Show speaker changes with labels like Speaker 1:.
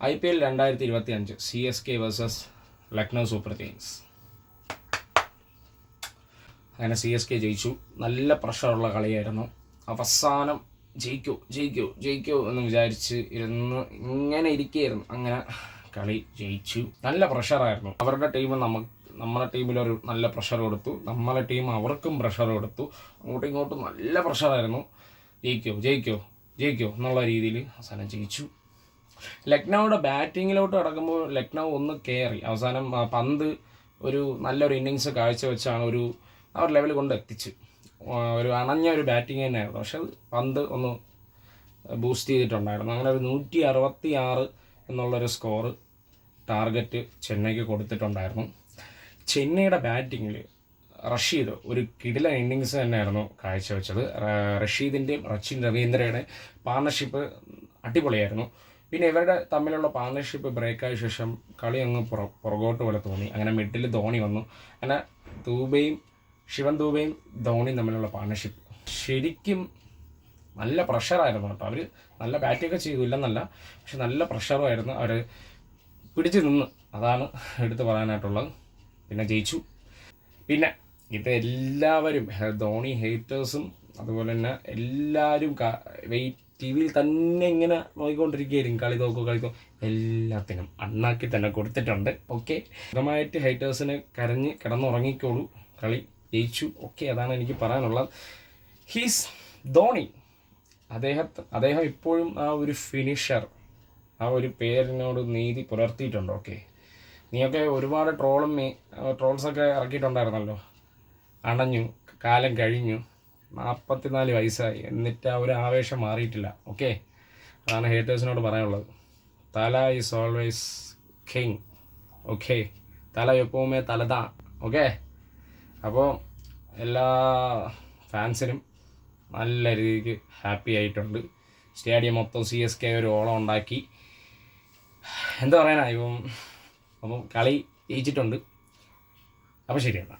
Speaker 1: IPL 2025 CSK versus Lucknow super Kings. അങ്ങനെ CSK ജയിച്ചു. നല്ല പ്രഷറുള്ള കളിയായിരുന്നു. അവസാനം ജയിക്കൂ എന്ന് വിചാരിച്ച് ഇങ്ങനെ ഇരിക്കുകയായിരുന്നു. അങ്ങനെ കളി ജയിച്ചു. നല്ല പ്രഷറായിരുന്നു. അവരുടെ ടീം നമ്മളെ ടീമിലൊരു നല്ല പ്രഷർ കൊടുത്തു, നമ്മളെ ടീം അവർക്കും പ്രഷർ കൊടുത്തു. അങ്ങോട്ടും ഇങ്ങോട്ടും നല്ല പ്രഷറായിരുന്നു. ജയിക്കോ എന്നുള്ള രീതിയിൽ അവസാനം ജയിച്ചു. ലക്നൗയുടെ ബാറ്റിങ്ങിലോട്ട് കടക്കുമ്പോൾ ലക്നൗ ഒന്ന് കയറി. അവസാനം പന്ത് ഒരു നല്ലൊരു ഇന്നിങ്സ് കാഴ്ചവെച്ചാണ് ആ ഒരു ലെവൽ കൊണ്ട് എത്തിച്ച്. ഒരു അണഞ്ഞ ഒരു ബാറ്റിംഗ് തന്നെയായിരുന്നു. പക്ഷെ പന്ത് ഒന്ന് ബൂസ്റ്റ് ചെയ്തിട്ടുണ്ടായിരുന്നു. അങ്ങനെ ഒരു 166 എന്നുള്ളൊരു സ്കോറ് ടാർഗറ്റ് ചെന്നൈക്ക് കൊടുത്തിട്ടുണ്ടായിരുന്നു. ചെന്നൈയുടെ ബാറ്റിങ്ങിൽ റഷീദ് ഒരു കിടിലൻ ഇന്നിങ്സ് തന്നെയായിരുന്നു കാഴ്ചവെച്ചത്. റഷീദിൻ്റെയും സച്ചിൻ രവീന്ദ്രയുടെ പാർട്ണർഷിപ്പ് അടിപൊളിയായിരുന്നു. പിന്നെ ഇവരുടെ തമ്മിലുള്ള പാർട്ണർഷിപ്പ് ബ്രേക്കായ ശേഷം കളി അങ്ങ് പുറകോട്ട് പോലെ തോന്നി. അങ്ങനെ മിഡിൽ ധോണി വന്നു. അങ്ങനെ ശിവൻ ദൂബയും ധോണിയും തമ്മിലുള്ള പാർട്ണർഷിപ്പ് ശരിക്കും നല്ല പ്രഷറായിരുന്നു കേട്ടോ. അവർ നല്ല ബാറ്റൊക്കെ ചെയ്തു, ഇല്ലെന്നല്ല, പക്ഷെ നല്ല പ്രഷറുമായിരുന്നു. അവർ പിടിച്ചു നിന്ന്, അതാണ് എടുത്ത് പറയാനായിട്ടുള്ളത്. പിന്നെ ജയിച്ചു. പിന്നെ ഇത് എല്ലാവരും ധോണി ഹേറ്റേഴ്സും അതുപോലെ തന്നെ എല്ലാവരും ടി വിയിൽ തന്നെ ഇങ്ങനെ നോക്കിക്കൊണ്ടിരിക്കുകയായിരിക്കും. കളി തോക്കും എല്ലാത്തിനും അണ്ണാക്കി തന്നെ കൊടുത്തിട്ടുണ്ട്. ഓക്കെ, സുഖമായിട്ട് ഹേറ്റേഴ്സിന് കരഞ്ഞ് കിടന്നുറങ്ങിക്കോളൂ. കളി ജയിച്ചു. ഓക്കെ, അതാണ് എനിക്ക് പറയാനുള്ളത്. ഹീസ് ധോണി. അദ്ദേഹം ഇപ്പോഴും ആ ഒരു ഫിനിഷർ, ആ ഒരു പേരിനോട് നീതി പുലർത്തിയിട്ടുണ്ട്. ഓക്കെ, നീയൊക്കെ ഒരുപാട് ട്രോൾസൊക്കെ ഇറക്കിയിട്ടുണ്ടായിരുന്നല്ലോ. അണഞ്ഞു, കാലം കഴിഞ്ഞു, 44 വയസ്സായി, എന്നിട്ട് ആ ഒരു ആവേശം മാറിയിട്ടില്ല. ഓക്കെ, അതാണ് ഹേറ്റേഴ്സിനോട് പറയാനുള്ളത്. തല ഈസ് ഓൾവേസ് കിങ്. ഓക്കെ, തല എപ്പോഴുമേ തലതാ. ഓക്കെ, അപ്പോൾ എല്ലാ ഫാൻസിനും നല്ല രീതിക്ക് ഹാപ്പി ആയിട്ടുണ്ട്. സ്റ്റേഡിയം മൊത്തം CSK ഒരു ഓളം ഉണ്ടാക്കി. എന്താ പറയാനാ അപ്പം കളി ജയിച്ചിട്ടുണ്ട്. അപ്പോൾ ശരിയാണ്.